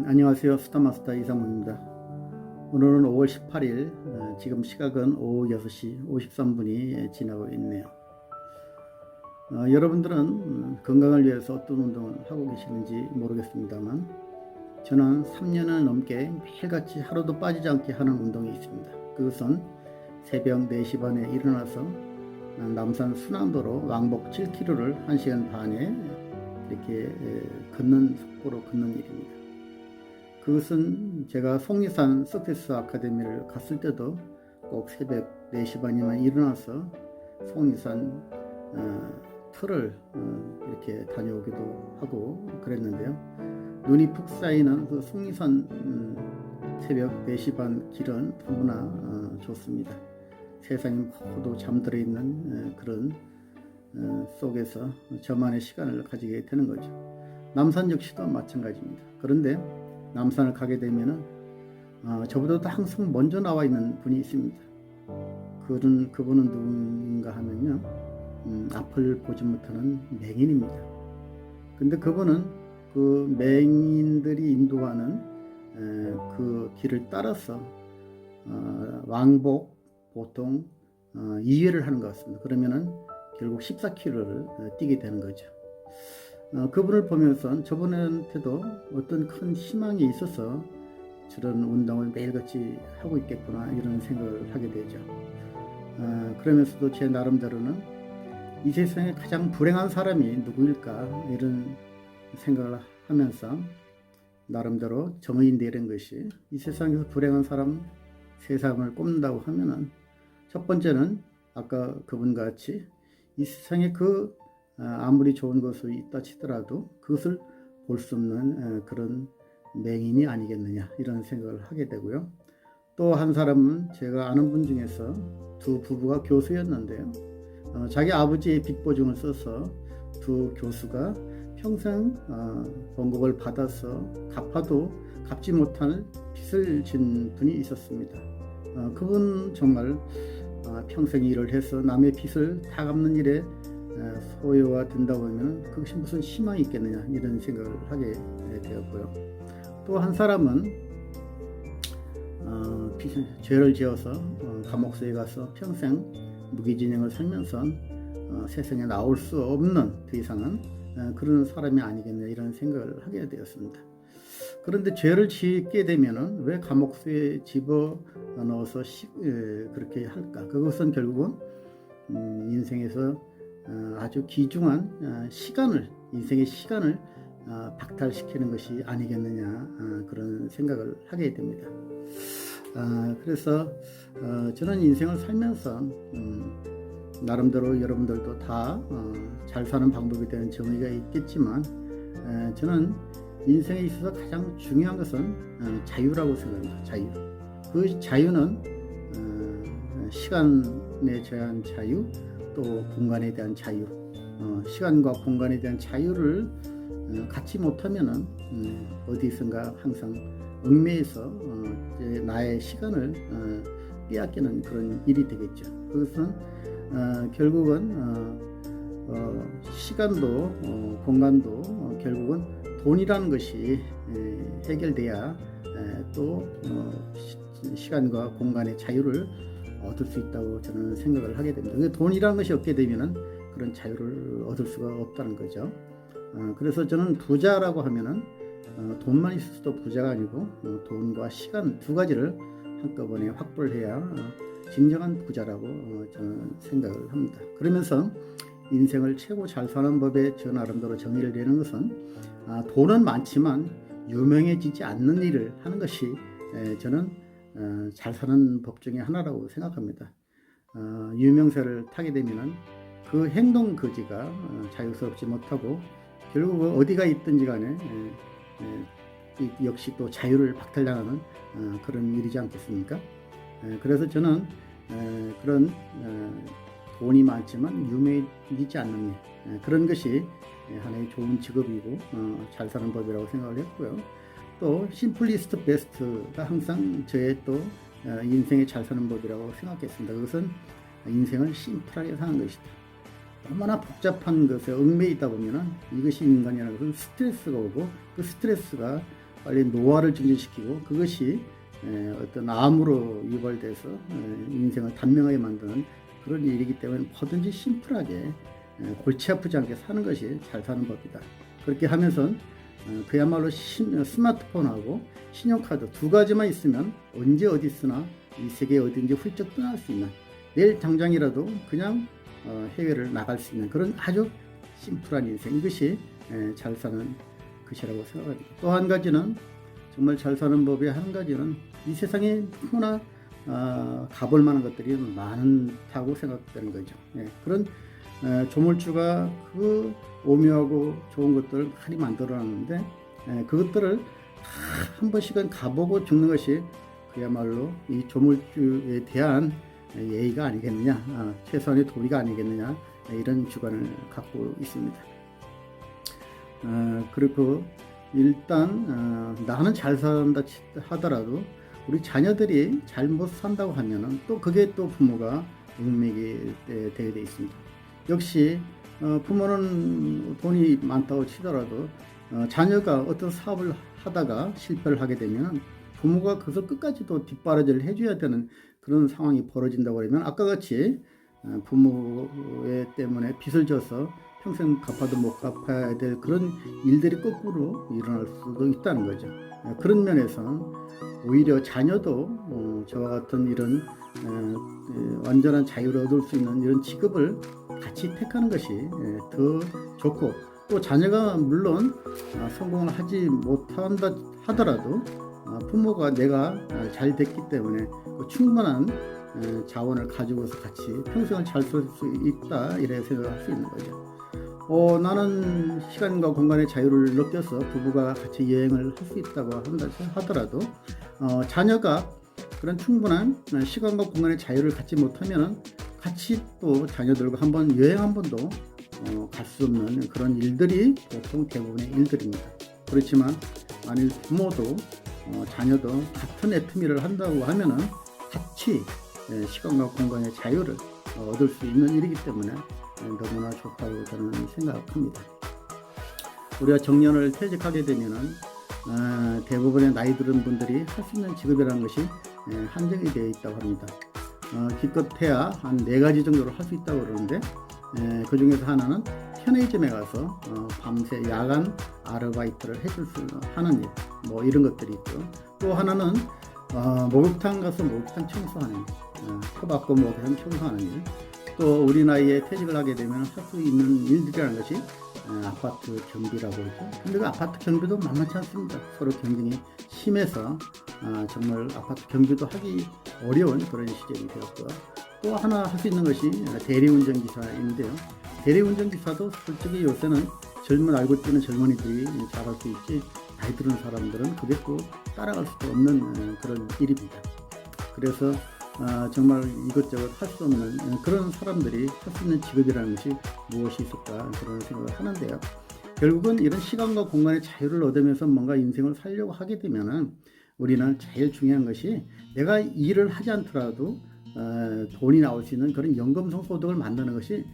안녕하세요. 스타마스터 이상문입니다. 오늘은 5월 18일, 지금 시각은 오후 6시 53분이 지나고 있네요. 여러분들은 건강을 위해서 어떤 운동을 하고 계시는지 모르겠습니다만 저는 3년을 넘게 매일같이 하루도 빠지지 않게 하는 운동이 있습니다. 그것은 새벽 4시 반에 일어나서 남산 순환도로 왕복 7km를 1시간 반에 이렇게 걷는 속도로 걷는 일입니다. 그것은 제가 속리산 서피스 아카데미를 갔을 때도 꼭 새벽 4시 반이면 일어나서 속리산 틀을 이렇게 다녀오기도 하고 그랬는데요. 눈이 푹 쌓이는 그 속리산 새벽 4시 반 길은 너무나 좋습니다. 세상이 모두 잠들어 있는 그런 속에서 저만의 시간을 가지게 되는 거죠. 남산 역시도 마찬가지입니다. 그런데 남산을 가게 되면은 저보다도 항상 먼저 나와 있는 분이 있습니다. 그분은 누군가 하면요, 앞을 보지 못하는 맹인입니다. 근데 그분은 그 맹인들이 인도하는 그 길을 따라서 왕복 보통 2회를 하는 것 같습니다. 그러면은 결국 14km를 뛰게 되는 거죠. 그분을 보면서 저분한테도 어떤 큰 희망이 있어서 저런 운동을 매일같이 하고 있겠구나 이런 생각을 하게 되죠. 그러면서도 제 나름대로는 이 세상에 가장 불행한 사람이 누구일까 이런 생각을 하면서 나름대로 정의인 되는 것이, 이 세상에서 불행한 사람 세 사람을 꼽는다고 하면은 첫 번째는 아까 그분같이 이 세상에 아무리 좋은 것이 있다 치더라도 그것을 볼 수 없는 그런 맹인이 아니겠느냐 이런 생각을 하게 되고요. 또 한 사람은 제가 아는 분 중에서 두 부부가 교수였는데요. 자기 아버지의 빚보증을 써서 두 교수가 평생 봉급을 받아서 갚아도 갚지 못할 빚을 진 분이 있었습니다. 그분 정말 평생 일을 해서 남의 빚을 다 갚는 일에 소요가 된다고 하면 그것이 무슨 희망이 있겠느냐 이런 생각을 하게 되었고요. 또 한 사람은 죄를 지어서 감옥소에 가서 평생 무기징역을 살면서 세상에 나올 수 없는 더 이상은 그런 사람이 아니겠냐 이런 생각을 하게 되었습니다. 그런데 죄를 짓게 되면은 왜 감옥소에 집어넣어서 그렇게 할까? 그것은 결국은 인생에서 아주 귀중한 인생의 시간을 박탈시키는 것이 아니겠느냐 그런 생각을 하게 됩니다. 그래서 저는 인생을 살면서 나름대로 여러분들도 다 잘 사는 방법에 대한 정의가 있겠지만 저는 인생에 있어서 가장 중요한 것은 자유라고 생각합니다. 자유. 그 자유는 시간에 대한 자유, 또 공간에 대한 자유, 시간과 공간에 대한 자유를 갖지 못하면은 어디선가 항상 얽매여서 나의 시간을 빼앗기는 그런 일이 되겠죠. 그것은 결국은 시간도 공간도 결국은 돈이라는 것이 해결돼야 또 시간과 공간의 자유를 얻을 수 있다고 저는 생각을 하게 됩니다. 돈이라는 것이 없게 되면은 그런 자유를 얻을 수가 없다는 거죠. 그래서 저는 부자라고 하면은 돈만 있어도 부자가 아니고 돈과 시간 두 가지를 한꺼번에 확보를 해야 진정한 부자라고 저는 생각을 합니다. 그러면서 인생을 최고 잘 사는 법에 저 나름대로 정의를 내는 것은 돈은 많지만 유명해지지 않는 일을 하는 것이 저는 잘 사는 법 중에 하나라고 생각합니다. 유명세를 타게 되면은 그 행동 거지가 자유스럽지 못하고 결국 어디가 있든지 간에 역시 또 자유를 박탈당하는 그런 일이지 않겠습니까? 그래서 저는 그런 돈이 많지만 유명해지지 않는 일, 그런 것이 하나의 좋은 직업이고 잘 사는 법이라고 생각을 했고요. 또 심플리스트 베스트가 항상 저의 또 인생의 잘 사는 법이라고 생각했습니다. 그것은 인생을 심플하게 사는 것이다. 얼마나 복잡한 것에 얽매이다 보면은 이것이 인간이라는 것은 스트레스가 오고 그 스트레스가 빨리 노화를 증진시키고 그것이 어떤 암으로 유발돼서 인생을 단명하게 만드는 그런 일이기 때문에 뭐든지 심플하게 골치 아프지 않게 사는 것이 잘 사는 법이다. 그렇게 하면서 그야말로 스마트폰하고 신용카드 두 가지만 있으면 언제 어디 있으나 이 세계 어딘지 훌쩍 떠날 수 있는, 내일 당장이라도 그냥 해외를 나갈 수 있는 그런 아주 심플한 인생, 이것이 잘 사는 것이라고 생각합니다. 또 한 가지는, 정말 잘 사는 법의 한 가지는 이 세상에 너무나 가볼 만한 것들이 많다고 생각되는 거죠. 그런 조물주가 그 오묘하고 좋은 것들을 많이 만들어놨는데 그것들을 한 번씩은 가보고 죽는 것이 그야말로 이 조물주에 대한 예의가 아니겠느냐, 최소한의 도리가 아니겠느냐, 이런 주관을 갖고 있습니다. 그리고 일단 나는 잘 산다 하더라도 우리 자녀들이 잘못 산다고 하면은 또 그게 또 부모가 운명이 되게 돼 있습니다. 역시 부모는 돈이 많다고 치더라도 자녀가 어떤 사업을 하다가 실패를 하게 되면 부모가 그것을 끝까지 또 뒷바라지를 해줘야 되는 그런 상황이 벌어진다고 하면, 아까 같이 부모 때문에 빚을 져서 평생 갚아도 못 갚아야 될 그런 일들이 거꾸로 일어날 수도 있다는 거죠. 그런 면에서는 오히려 자녀도 저와 같은 이런 완전한 자유를 얻을 수 있는 이런 직업을 같이 택하는 것이 더 좋고, 또 자녀가 물론 성공을 하지 못한다 하더라도 부모가 내가 잘 됐기 때문에 충분한 자원을 가지고서 같이 평생을 잘 살 수 있다, 이래 생각할 수 있는 거죠. 나는 시간과 공간의 자유를 느껴서 부부가 같이 여행을 할 수 있다고 하더라도 자녀가 그런 충분한 시간과 공간의 자유를 갖지 못하면 같이 또 자녀들과 한번 여행 한 번도 갈 수 없는 그런 일들이 보통 대부분의 일들입니다. 그렇지만 만일 부모도 자녀도 같은 애터미를 한다고 하면은 같이 시간과 공간의 자유를 얻을 수 있는 일이기 때문에 너무나 좋다고 저는 생각합니다. 우리가 정년을 퇴직하게 되면은 대부분의 나이 들은 분들이 할 수 있는 직업이라는 것이 한정이 되어 있다고 합니다. 기껏해야 한 4가지 정도를 할 수 있다고 그러는데 그 중에서 하나는 편의점에 가서 밤새 야간 아르바이트를 해줄 수 하는 일, 뭐 이런 것들이 있고, 또 하나는 목욕탕 가서 목욕탕 청소하는 일, 터 받고 목욕탕 청소하는 일, 또 우리 나이에 퇴직을 하게 되면 할 수 있는 일들이라는 것이 아파트 경비라고 그러죠. 근데 그 아파트 경비도 만만치 않습니다. 서로 경쟁이 심해서 정말 아파트 경비도 하기 어려운 그런 시절이 되었고요. 또 하나 할 수 있는 것이 대리운전기사인데요. 대리운전기사도 솔직히 요새는 알고 뛰는 젊은이들이 잘할 수 있지, 나이 들은 사람들은 그게 또 따라갈 수도 없는 그런 일입니다. 그래서 정말 이것저것 할 수 없는 그런 사람들이 할 수 있는 직업이라는 것이 무엇이 있을까, 그런 생각을 하는데요. 결국은 이런 시간과 공간의 자유를 얻으면서 뭔가 인생을 살려고 하게 되면은 우리는 제일 중요한 것이 내가 일을 하지 않더라도 돈이 나올 수 있는 그런 연금성 소득을 만드는 것이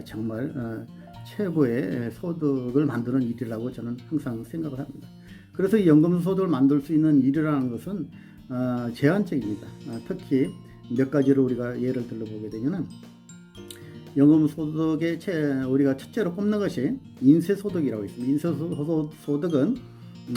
정말 최고의 소득을 만드는 일이라고 저는 항상 생각을 합니다. 그래서 이 연금성 소득을 만들 수 있는 일이라는 것은 제한적입니다. 특히 몇 가지로 우리가 예를 들어보게 되면은, 연금소득의 우리가 첫째로 꼽는 것이 인쇄소득이라고 있습니다. 인쇄소득은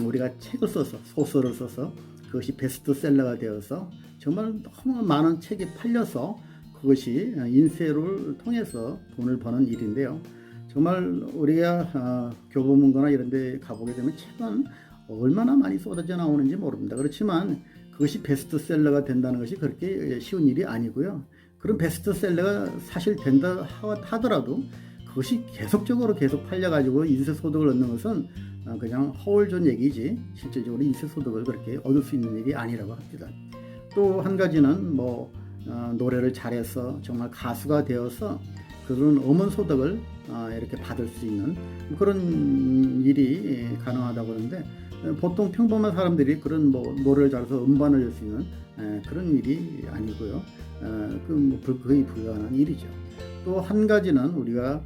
우리가 책을 써서, 소설을 써서 그것이 베스트셀러가 되어서 정말 너무 많은 책이 팔려서 그것이 인쇄를 통해서 돈을 버는 일인데요. 정말 우리가 교보문고나 이런 데 가보게 되면 책은 얼마나 많이 쏟아져 나오는지 모릅니다. 그렇지만 그것이 베스트셀러가 된다는 것이 그렇게 쉬운 일이 아니고요. 그런 베스트셀러가 사실 된다 하더라도 그것이 계속적으로 계속 팔려가지고 인쇄소득을 얻는 것은 그냥 허울전 얘기지, 실질적으로 인쇄소득을 그렇게 얻을 수 있는 일이 아니라고 합니다. 또 한 가지는 노래를 잘해서 정말 가수가 되어서 그런 음원소득을 이렇게 받을 수 있는 그런 일이 가능하다고 하는데, 보통 평범한 사람들이 그런 노래를 잘해서 음반을 낼 수 있는 그런 일이 아니고요. 거의 불가능한 일이죠. 또 한 가지는 우리가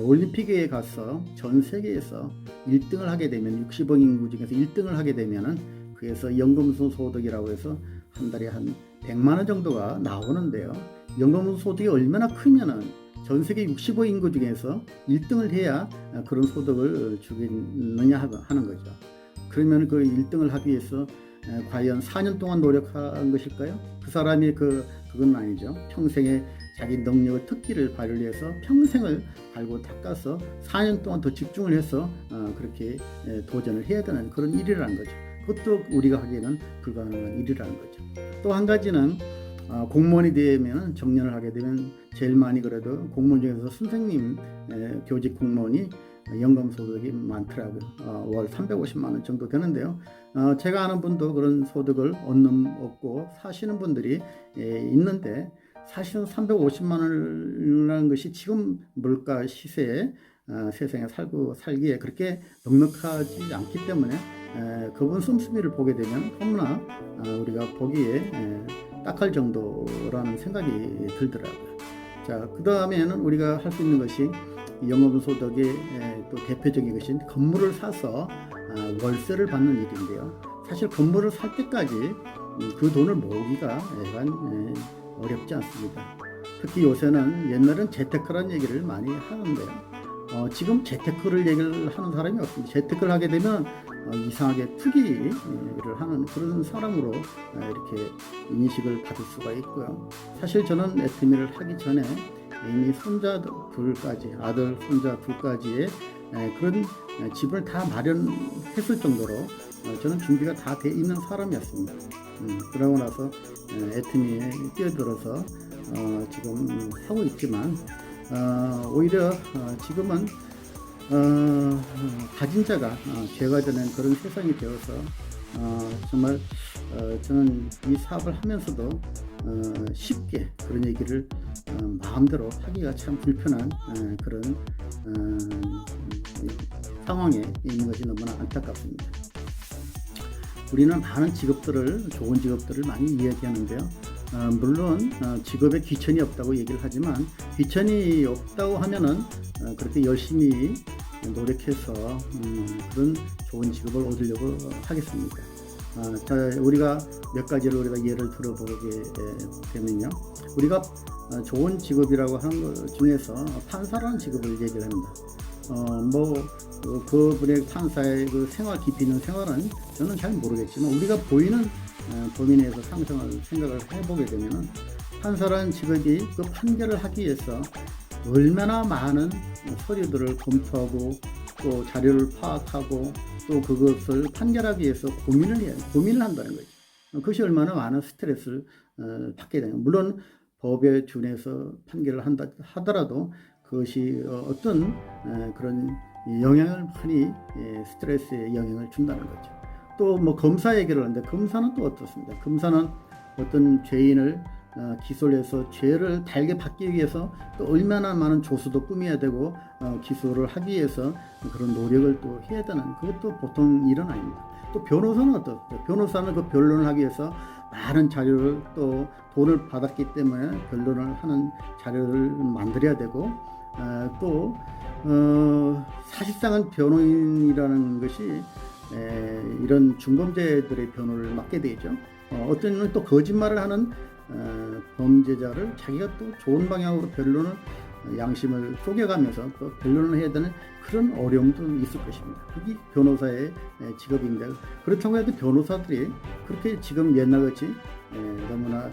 올림픽에 가서 전 세계에서 1등을 하게 되면 60억 인구 중에서 1등을 하게 되면은 그래서 연금소득이라고 해서 한 달에 한 100만 원 정도가 나오는데요. 연금소득이 얼마나 크면은 전 세계 65억 인구 중에서 1등을 해야 그런 소득을 주겠느냐 하는 거죠. 그러면 그 1등을 하기 위해서 과연 4년 동안 노력한 것일까요? 그 사람이 그건 아니죠. 평생에 자기 능력의 특기를 발휘해서 평생을 갈고 닦아서 4년 동안 더 집중을 해서 그렇게 도전을 해야 되는 그런 일이라는 거죠. 그것도 우리가 하기에는 불가능한 일이라는 거죠. 또 한 가지는 공무원이 되면 정년을 하게 되면 제일 많이 그래도 공무원 중에서 선생님 교직 공무원이 연금소득이 많더라고요. 월 350만 원 정도 되는데요. 제가 아는 분도 그런 소득을 얻고 사시는 분들이 있는데 사실은 350만 원이라는 것이 지금 물가 시세에 세상에 살기에 그렇게 넉넉하지 않기 때문에 그분 씀씀이를 보게 되면 너무나 우리가 보기에 딱할 정도라는 생각이 들더라고요. 자, 그 다음에는 우리가 할 수 있는 것이 연금소득의 또 대표적인 것인 건물을 사서 월세를 받는 일인데요. 사실 건물을 살 때까지 그 돈을 모으기가 약간 어렵지 않습니다. 특히 요새는 옛날엔 재테크라는 얘기를 많이 하는데요. 지금 재테크를 얘기를 하는 사람이 없습니다. 재테크를 하게 되면 이상하게 투기를 하는 그런 사람으로 이렇게 인식을 받을 수가 있고요. 사실 저는 애터미를 하기 전에 이미 손자 둘까지, 아들, 손자 둘까지의 그런 집을 다 마련했을 정도로 저는 준비가 다 돼 있는 사람이었습니다. 그러고 나서 애터미에 뛰어들어서 지금 하고 있지만 오히려 지금은 가진 자가 죄가 되는 그런 세상이 되어서 정말 저는 이 사업을 하면서도 쉽게 그런 얘기를 마음대로 하기가 참 불편한 그런 상황에 있는 것이 너무나 안타깝습니다. 우리는 많은 직업들을, 좋은 직업들을 많이 이야기하는데요. 물론 직업에 귀천이 없다고 얘기를 하지만 귀천이 없다고 하면은 그렇게 열심히 노력해서 그런 좋은 직업을 얻으려고 하겠습니다. 자, 우리가 몇 가지를 우리가 예를 들어보게 되면요. 우리가 좋은 직업이라고 하는 것 중에서 판사라는 직업을 얘기를 합니다. 그분의 판사의 그 생활 깊이 있는 생활은 저는 잘 모르겠지만 우리가 보이는 범위 내에서 생각을 해보게 되면 판사라는 직업이 그 판결을 하기 위해서 얼마나 많은 서류들을 검토하고 또 자료를 파악하고 또 그것을 판결하기 위해서 고민을 한다는 거죠. 그것이 얼마나 많은 스트레스를 받게 되는. 물론 법에 준해서 판결을 한다 하더라도 그것이 어떤 그런 영향을 많이 스트레스에 영향을 준다는 거죠. 또 뭐 검사 얘기를 하는데 검사는 또 어떻습니까? 검사는 어떤 죄인을 기소를 해서 죄를 달게 받기 위해서 또 얼마나 많은 조수도 꾸며야 되고 기소를 하기 위해서 그런 노력을 또 해야 되는 그것도 보통 일은 아닙니다. 또 변호사는 어떻습니까? 변호사는 그 변론을 하기 위해서 많은 자료를 또 돈을 받았기 때문에 변론을 하는 자료를 만들어야 되고 또 사실상은 변호인이라는 것이 이런 중범죄들의 변호를 맡게 되죠. 어떤 이는 또 거짓말을 하는 범죄자를 자기가 또 좋은 방향으로 변론을 양심을 쪼개가면서 또 변론을 해야 되는 그런 어려움도 있을 것입니다. 그게 변호사의 직업인데 그렇다고 해도 변호사들이 그렇게 지금 옛날같이 너무나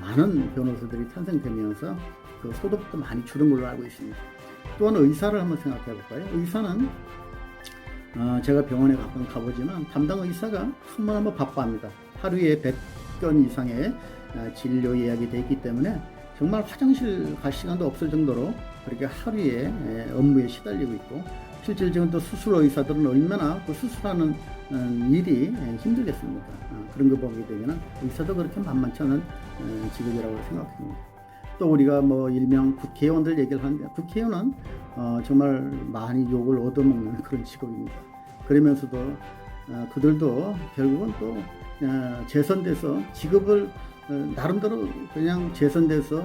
많은 변호사들이 탄생되면서 그 소득도 많이 줄은 걸로 알고 있습니다. 또한 의사를 한번 생각해 볼까요? 의사는 제가 병원에 가끔 가보지만 담당 의사가 정말 바빠합니다. 하루에 100건 이상의 진료 예약이 되어 있기 때문에 정말 화장실 갈 시간도 없을 정도로 그렇게 하루에 업무에 시달리고 있고 실질적으로 또 수술 의사들은 얼마나 그 수술하는 일이 힘들겠습니까? 그런 거 보게 되면 의사도 그렇게 만만치 않은 직업이라고 생각합니다. 또 우리가 뭐 일명 국회의원들 얘기를 하는데 국회의원은 정말 많이 욕을 얻어먹는 그런 직업입니다. 그러면서도 그들도 결국은 또 재선돼서 직업을 나름대로 그냥 재선돼서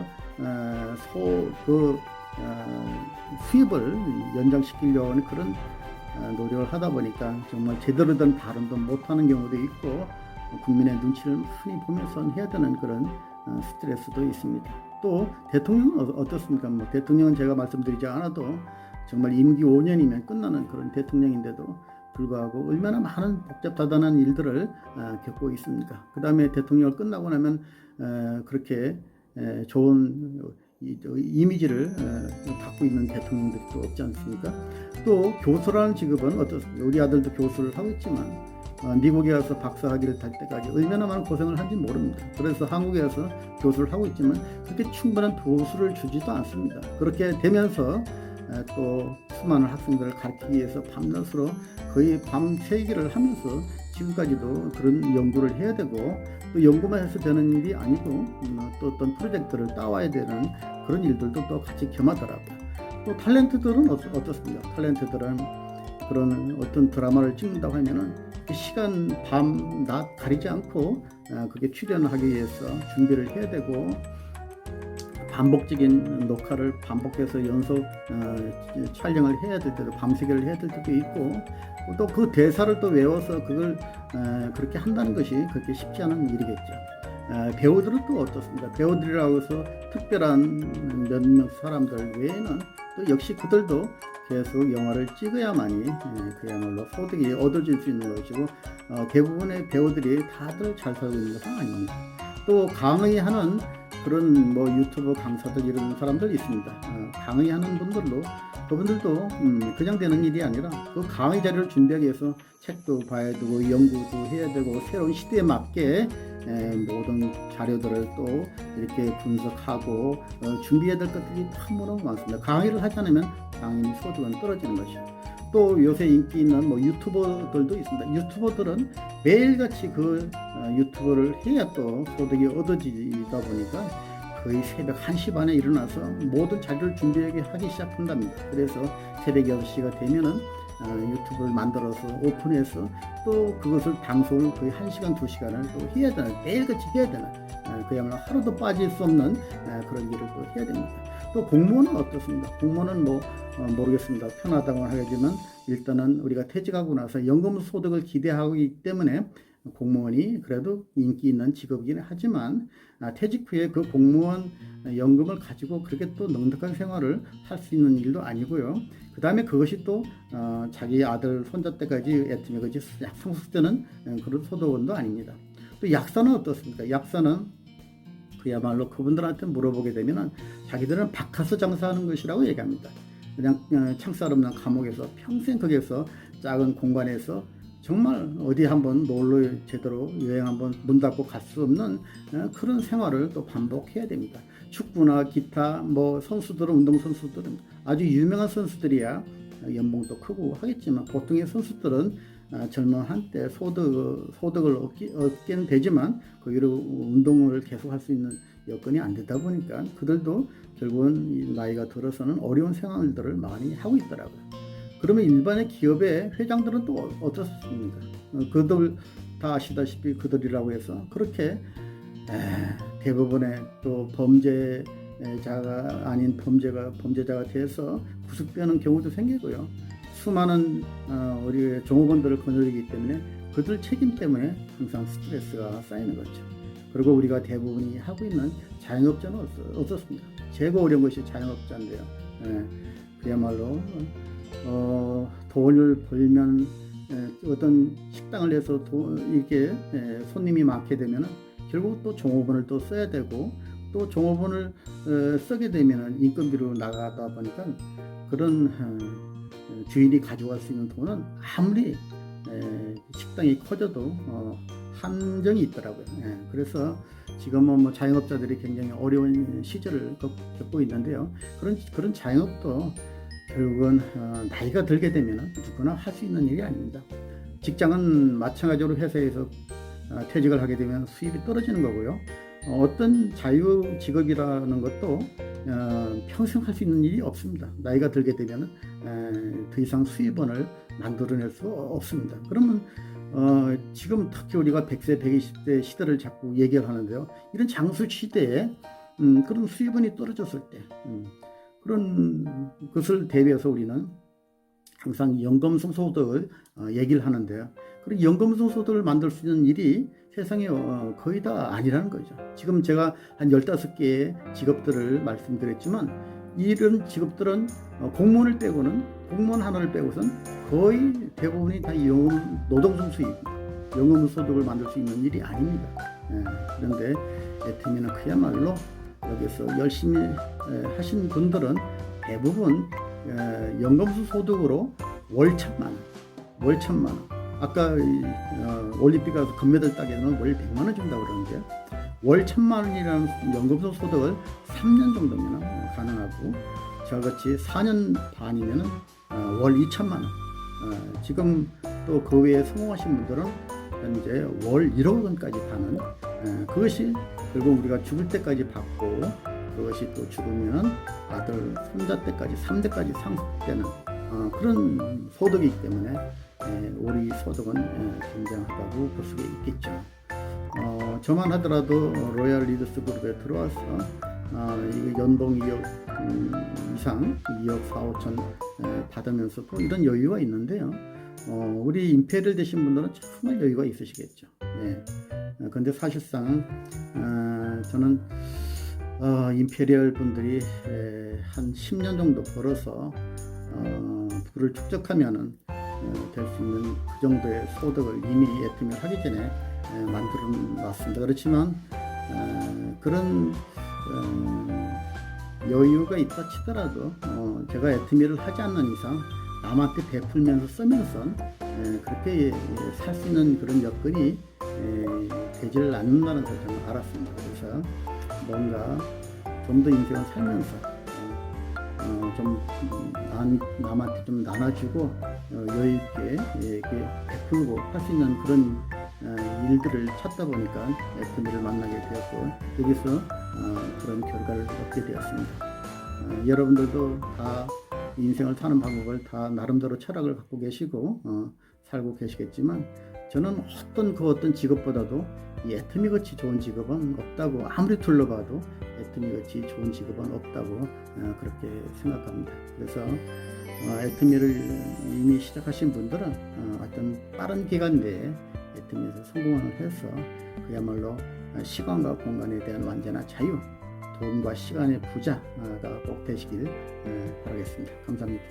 수입을 연장시키려고 하는 그런 노력을 하다 보니까 정말 제대로 된 발언도 못하는 경우도 있고 국민의 눈치를 많이 보면서 해야 되는 그런 스트레스도 있습니다. 또 대통령은 어떻습니까? 뭐 대통령은 제가 말씀드리지 않아도 정말 임기 5년이면 끝나는 그런 대통령인데도 불구하고 얼마나 많은 복잡하다는 일들을 겪고 있습니까? 그 다음에 대통령을 끝나고 나면 그렇게 좋은 이미지를 갖고 있는 대통령들도 없지 않습니까? 또 교수라는 직업은 어떻습니까? 우리 아들도 교수를 하고 있지만 미국에 가서 박사학위를 달 때까지 얼마나 많은 고생을 한지 모릅니다. 그래서 한국에 가서 교수를 하고 있지만 그렇게 충분한 도수를 주지도 않습니다. 그렇게 되면서 또 수많은 학생들을 가르치기 위해서 밤낮으로 거의 밤 3개를 하면서 지금까지도 그런 연구를 해야 되고 또 연구만 해서 되는 일이 아니고 또 어떤 프로젝트를 따와야 되는 그런 일들도 또 같이 겸하더라고요. 또 탤런트들은 어떻습니까? 탤런트들은 그런 어떤 드라마를 찍는다고 하면은 시간 밤 낮 가리지 않고 그게 출연하기 위해서 준비를 해야 되고 반복적인 녹화를 반복해서 연속 촬영을 해야 될 때도 밤새기를 해야 될 때도 있고 또 그 대사를 또 외워서 그걸 그렇게 한다는 것이 그렇게 쉽지 않은 일이겠죠. 배우들은 또 어떻습니까? 배우들이라고 해서 특별한 몇몇 사람들 외에는 또 역시 그들도 계속 영화를 찍어야만이 그야말로 소득이 얻어질 수 있는 것이고 대부분의 배우들이 다들 잘 살고 있는 것은 아닙니다. 또 강의하는 그런 뭐 유튜브 강사들 이런 사람들 있습니다. 강의하는 분들도 그분들도 그냥 되는 일이 아니라 그 강의 자료를 준비하기 위해서 책도 봐야 되고 연구도 해야 되고 새로운 시대에 맞게 모든 자료들을 또 이렇게 분석하고 준비해야 될 것들이 너무너무 많습니다. 강의를 하지 않으면 당연히 소득은 떨어지는 것이죠. 또 요새 인기 있는 뭐 유튜버들도 있습니다. 유튜버들은 매일같이 그 유튜브를 해야 또 소득이 얻어지다 보니까 거의 새벽 1시 반에 일어나서 모든 자료를 준비하기 시작한답니다. 그래서 새벽 6시가 되면은 유튜브를 만들어서 오픈해서 또 그것을 방송을 거의 1시간, 2시간을 또 해야 되는, 매일같이 해야 되는 그야말로 하루도 빠질 수 없는 그런 일을 또 해야 됩니다. 또 공무원은 어떻습니까? 공무원은 뭐 모르겠습니다. 편하다고 하지만 일단은 우리가 퇴직하고 나서 연금 소득을 기대하기 때문에 공무원이 그래도 인기 있는 직업이긴 하지만 퇴직 후에 그 공무원 연금을 가지고 그렇게 또 넉넉한 생활을 할 수 있는 일도 아니고요. 그 다음에 그것이 또 자기 아들 손자 때까지 애터미 그지 성숙되는 그런 소득원도 아닙니다. 또 약사는 어떻습니까? 약사는 그야말로 그분들한테 물어보게 되면 자기들은 바카스 장사하는 것이라고 얘기합니다. 그냥 창살 없는 감옥에서 평생 거기에서 작은 공간에서 정말 어디 한번 놀러 제대로 여행 한번 문 닫고 갈 수 없는 그런 생활을 또 반복해야 됩니다. 축구나 기타 뭐 선수들은 운동 선수들은 아주 유명한 선수들이야 연봉도 크고 하겠지만 보통의 선수들은 젊은 한때 소득을 얻긴 되지만 거기로 운동을 계속 할 수 있는 여건이 안 되다 보니까 그들도 결국은 나이가 들어서는 어려운 생활들을 많이 하고 있더라고요. 그러면 일반의 기업의 회장들은 또 어떻습니까? 그들 다 아시다시피 그들이라고 해서 그렇게 대부분의 또 범죄자가 아닌 범죄자가 돼서 구속되는 경우도 생기고요. 수많은 우리 종업원들을 거느리기 때문에 그들 책임 때문에 항상 스트레스가 쌓이는 거죠. 그리고 우리가 대부분이 하고 있는 자영업자는 어떻습니까? 제일 어려운 것이 자영업자인데요. 그야말로 돈을 벌면 어떤 식당을 해서 이게 손님이 많게 되면 결국 또 종업원을 또 써야 되고 또 종업원을 쓰게 되면 인건비로 나가다 보니까 그런 주인이 가져갈 수 있는 돈은 아무리 식당이 커져도 한정이 있더라고요. 그래서 지금은 뭐 자영업자들이 굉장히 어려운 시절을 겪고 있는데요. 그런 자영업도 결국은 나이가 들게 되면 누구나 할 수 있는 일이 아닙니다. 직장은 마찬가지로 회사에서 퇴직을 하게 되면 수입이 떨어지는 거고요. 어떤 자유 직업이라는 것도 평생 할 수 있는 일이 없습니다. 나이가 들게 되면 더 이상 수입원을 만들어낼 수 없습니다. 그러면 지금 특히 우리가 100세, 120세 시대를 자꾸 얘기를 하는데요. 이런 장수 시대에 그런 수입원이 떨어졌을 때 그런 것을 대비해서 우리는 항상 연금성 소득을 얘기를 하는데요. 그런 연금성 소득을 만들 수 있는 일이 세상에 거의 다 아니라는 거죠. 지금 제가 한 15개의 직업들을 말씀드렸지만 이런 직업들은 공무원을 빼고는 공무원 하나를 빼고선 거의 대부분이 다 노동성 수입, 연금 소득을 만들 수 있는 일이 아닙니다. 그런데 애터미는 그야말로 여기서 열심히 하신 분들은 대부분 연금 소득으로 월 1,000만 원. 아까 올림픽 가서 금메달 따게 되면 월 100만 원 준다고 그러는데요. 월 1,000만 원이라는 연금 소득을 3년 정도면 가능하고 저같이 4년 반이면 월 2,000만 원. 지금 또 그 외에 성공하신 분들은 현재 월 1억 원까지 가는 그것이 결국 우리가 죽을 때까지 받고 그것이 또 죽으면 아들, 손자 때까지 3대까지 상속되는 그런 소득이기 때문에 우리 소득은 굉장하다고 볼 수가 있겠죠. 저만 하더라도 로얄 리더스 그룹에 들어와서 연봉 2억 이상 2억 4, 5천 받으면서 또 이런 여유가 있는데요. 우리 임페리얼 되신 분들은 정말 여유가 있으시겠죠. 그런데 사실상 저는 임페리얼 분들이 한 10년 정도 벌어서 부를 축적하면은 될 수 있는 그 정도의 소득을 이미 애터미를 하기 전에 만들어 놨습니다. 그렇지만 그런 여유가 있다 치더라도 제가 애터미를 하지 않는 이상 남한테 베풀면서 쓰면서 그렇게 살 수 있는 그런 여건이 되지를 않는다는 것을 저는 알았습니다. 그래서 뭔가 좀 더 인생을 살면서 좀 남한테 좀 나눠주고 여유 있게 베풀고 할 수 있는 그런 일들을 찾다 보니까 애터미를 만나게 되었고 여기서 그런 결과를 얻게 되었습니다. 여러분들도 다 인생을 사는 방법을 다 나름대로 철학을 갖고 계시고 살고 계시겠지만 저는 어떤 직업보다도 이 애터미 같이 좋은 직업은 없다고 아무리 둘러봐도 애터미 같이 좋은 직업은 없다고 그렇게 생각합니다. 그래서 애터미를 이미 시작하신 분들은 어떤 빠른 기간 내에 애터미에서 성공을 해서 그야말로 시간과 공간에 대한 완전한 자유, 돈과 시간의 부자가 꼭 되시길 바라겠습니다. 감사합니다.